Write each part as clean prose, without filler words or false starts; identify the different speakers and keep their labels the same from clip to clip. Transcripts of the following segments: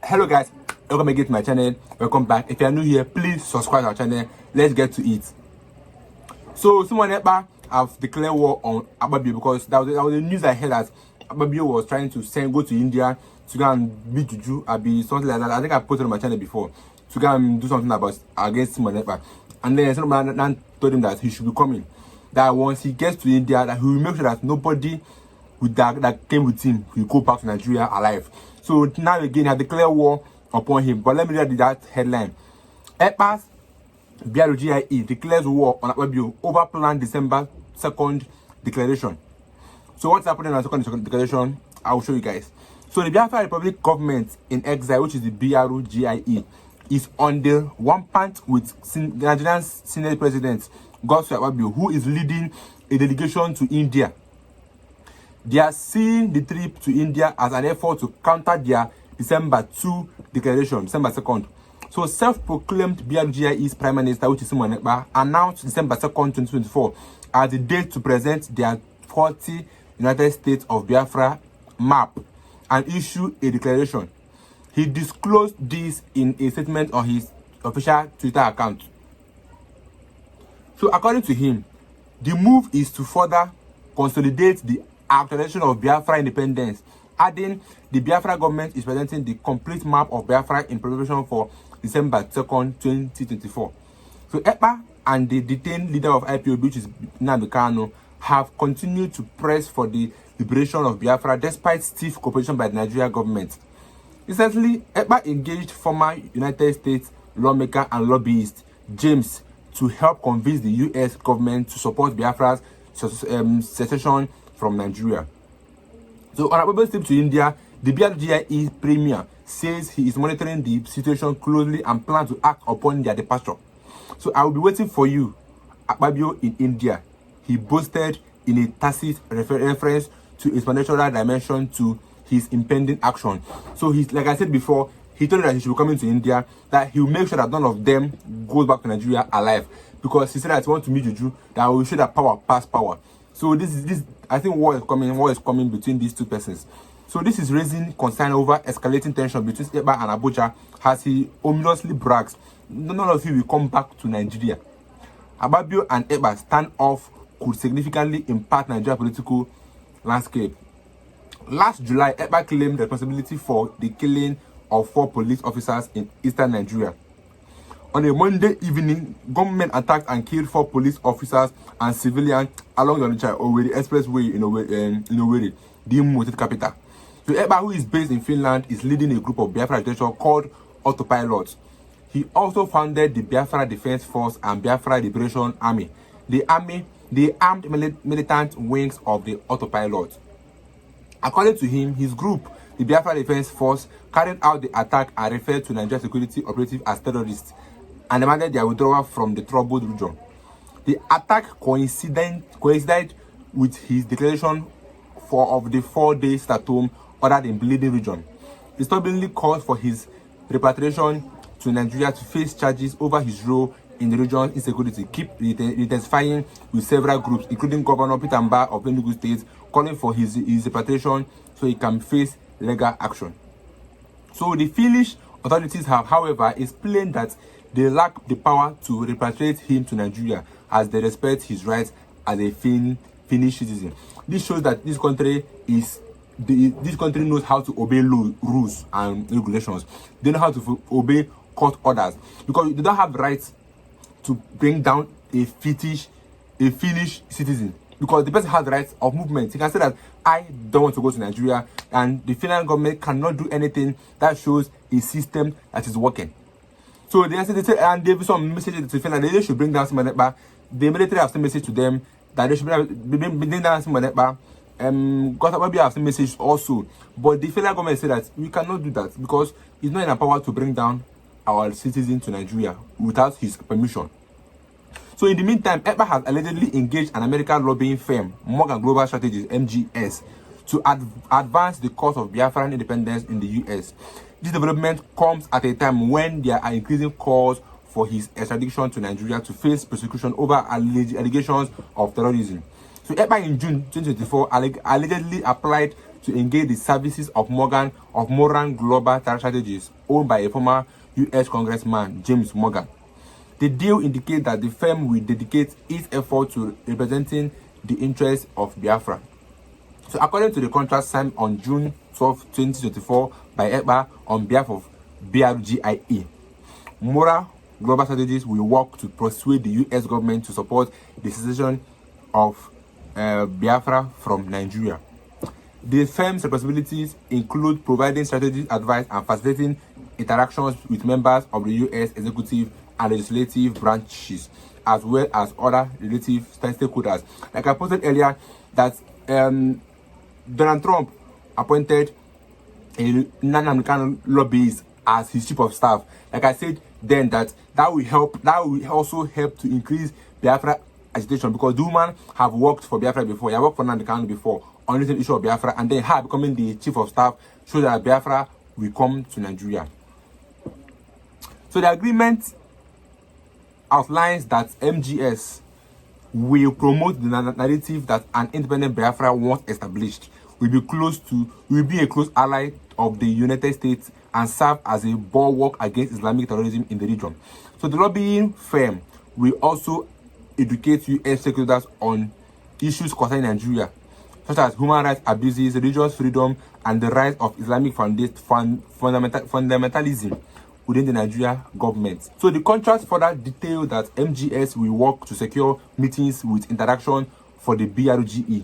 Speaker 1: Hello guys, welcome again to my channel. Welcome back. If you are new here, please subscribe to our channel. Let's get to it. So someone Ekpa have declared war on Akpabio because that was the news I heard that Akpabio was trying to go to India to go and beat Juju or be something like that. I think I posted on my channel before to go and do something about against someone Ekpa. And then someone told him that he should be coming. That once he gets to India, that he will make sure that nobody with that came with him will go back to Nigeria alive. So now again, he has declared war upon him. But let me read that headline. Ekpa's BRGIE declares war on Akpabio over planned December 2nd declaration. So what's happening on the second declaration? I will show you guys. So the Biafra Republic government in exile, which is the BRGIE, is on the rampant with Nigerian Senate President Godswill, who is leading a delegation to India. They are seeing the trip to India as an effort to counter their December 2 declaration, December 2nd. So self-proclaimed BRGIE's Prime Minister, which is Ekpa, announced December 2nd, 2024 as the date to present their 40 United States of Biafra map and issue a declaration. He disclosed this in a statement on his official Twitter account. So according to him, the move is to further consolidate the actualization of Biafra independence, adding the Biafra government is presenting the complete map of Biafra in preparation for December 2nd, 2024. So Ekpa and the detained leader of IPOB, which is Nnamdi Kanu, have continued to press for the liberation of Biafra despite stiff cooperation by the Nigeria government. Recently, Ekpa engaged former United States lawmaker and lobbyist James to help convince the US government to support Biafra's secession from Nigeria. So on Akpabio's trip to India, the BRGIE premier says he is monitoring the situation closely and plans to act upon their departure. So I will be waiting for you, Akpabio, in India, he boasted in a tacit reference to a supernatural dimension to his impending action. So he's, like I said before, he told me that he should be coming to India, that he will make sure that none of them goes back to Nigeria alive, because he said that he wants to meet Juju, that will show that power pass power. So this I think war is coming between these two persons. So this is raising concern over escalating tension between Ekpa and Abuja, as he ominously brags none of you will come back to Nigeria. Akpabio and Ekpa standoff could significantly impact Nigeria political landscape. Last July, Ekpa claimed responsibility for the killing of 4 police officers in eastern Nigeria. On a Monday evening, gunmen attacked and killed 4 police officers and civilians along the Owerri Expressway in Owerri, the Imo State capital. So Ekpa, who is based in Finland, is leading a group of Biafra agitation called Autopilots. He also founded the Biafra Defense Force and Biafra Liberation Army, the armed militant wings of the Autopilots. According to him, his group, the Biafra Defense Force, carried out the attack and referred to Nigeria security operatives as terrorists and demanded their withdrawal from the troubled region. The attack coincided with his declaration of the 4-day stay-at-home ordered in Bleeding region. He stubbornly called for his repatriation to Nigeria to face charges over his role in the region's insecurity, keep intensifying with several groups, including Governor Peter Mba of Enugu State, calling for his repatriation so he can face legal action. So the Finnish authorities have, however, explained that they lack the power to repatriate him to Nigeria, as they respect his rights as a Finnish citizen. This shows that this country knows how to obey rules and regulations. They know how to obey court orders, because they don't have rights to bring down a Finnish citizen, because the person has the rights of movement. He can say that I don't want to go to Nigeria, and the Finland government cannot do anything that shows a system that is working. So they said, and they have some messages to Finland. They should bring down some Ekpa. The military have some message to them that they should bring down some Ekpa. Godswill have some message also, but the Finland government said that we cannot do that because it's not in our power to bring down our citizens to Nigeria without his permission. So in the meantime, Ekpa has allegedly engaged an American lobbying firm, Morgan Global Strategies (MGS), to advance the cause of Biafran independence in the US. This development comes at a time when there are increasing calls for his extradition to Nigeria to face prosecution over allegations of terrorism. So Ekpa in June 2024 allegedly applied to engage the services of Moran Global Strategies, owned by a former U.S. Congressman, James Morgan. The deal indicates that the firm will dedicate its effort to representing the interests of Biafra. So according to the contract signed on June 12, 2024 by Ekpa on behalf of BRGIE, Moran Global Strategies will work to persuade the U.S. government to support the secession of Biafra from Nigeria. The firm's responsibilities include providing strategic advice and facilitating interactions with members of the U.S. executive and legislative branches, as well as other relative stakeholders. Like I posted earlier, that Donald Trump appointed a non-American lobbyist as his chief of staff. Like I said then, that will also help to increase Biafra agitation, because the woman have worked for Biafra before. I worked for Nnamdi before on the issue of Biafra, and then her becoming the chief of staff so that Biafra will come to Nigeria. So the agreement outlines that MGS will promote the narrative that an independent Biafra, once established, will be a close ally of the United States and serve as a bulwark against Islamic terrorism in the region. So the lobbying firm will also educate US stakeholders on issues concerning Nigeria, such as human rights abuses, religious freedom, and the rise of Islamic fundamentalism within the Nigeria government. So the contract further detailed that MGS will work to secure meetings with interaction for the BRGE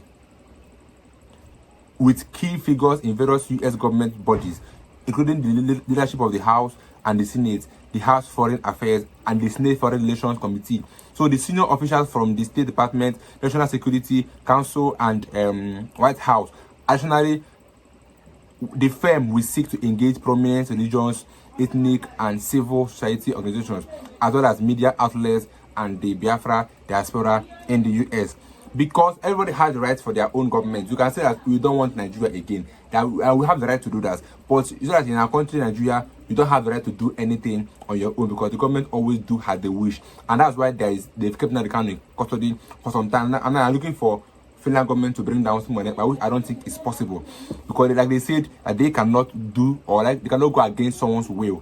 Speaker 1: with key figures in various US government bodies, including the leadership of the House and the Senate, the House Foreign Affairs, and the Senate Foreign Relations Committee. So the senior officials from the State Department, National Security Council, and White House. Additionally, the firm will seek to engage prominent religious, ethnic, and civil society organizations, as well as media outlets and the Biafra diaspora in the US. Because everybody has the right for their own government. You can say that we don't want Nigeria again. That we have the right to do that. But you know that in our country, Nigeria, you don't have the right to do anything on your own, because the government always do have the wish. And that's why they've kept the country in custody for some time. And I'm looking for Finland government to bring down some money, but which I don't think is possible. Because like they said, that they cannot do, or like they cannot go against someone's will.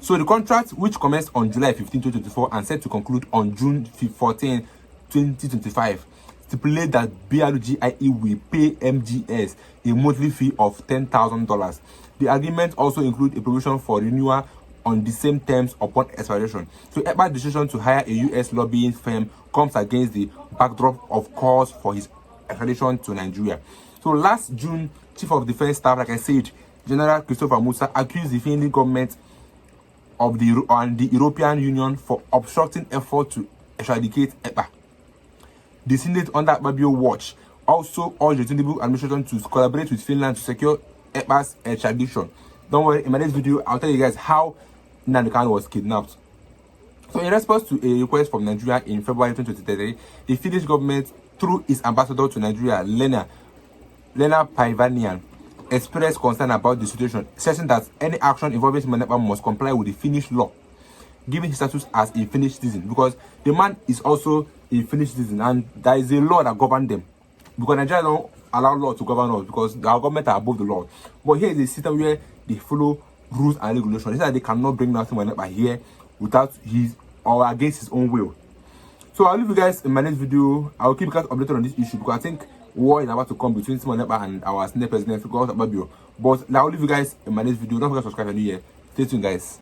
Speaker 1: So the contract, which commenced on July 15, 2024 and set to conclude on June 14, 2025, stipulate that BRGIE will pay MGS a monthly fee of $10,000. The agreement also includes a provision for renewal on the same terms upon expiration. So Ekpa's decision to hire a US lobbying firm comes against the backdrop of calls for his extradition to Nigeria. So last June, Chief of Defense Staff, like I said, General Christopher Musa, accused the Finnish government of the European Union for obstructing effort to extradite Ekpa. The Senate under Akpabio watch also urged the Tinubu administration to collaborate with Finland to secure Ekpa's extradition. Don't worry, in my next video, I'll tell you guys how Nnamdi Kanu was kidnapped. So in response to a request from Nigeria in February 2023, the Finnish government, through its ambassador to Nigeria, Lena Paivanian, expressed concern about the situation, stressing that any action involving Simon Ekpa must comply with the Finnish law, giving his status as a Finnish citizen, because the man is also a Finnish citizen, and there is a law that governs them. Because Nigeria don't allow law to govern us, because our government are above the law. But here is a system where they follow rules and regulations. They say that they cannot bring down Simon Ekpa here without his or against his own will. So I'll leave you guys in my next video. I'll keep you guys updated on this issue, because I think war is about to come between Simon Ekpa and our Senate President, God Babio. But I'll leave you guys in my next video. Don't forget to subscribe if you're new here. Stay tuned, guys.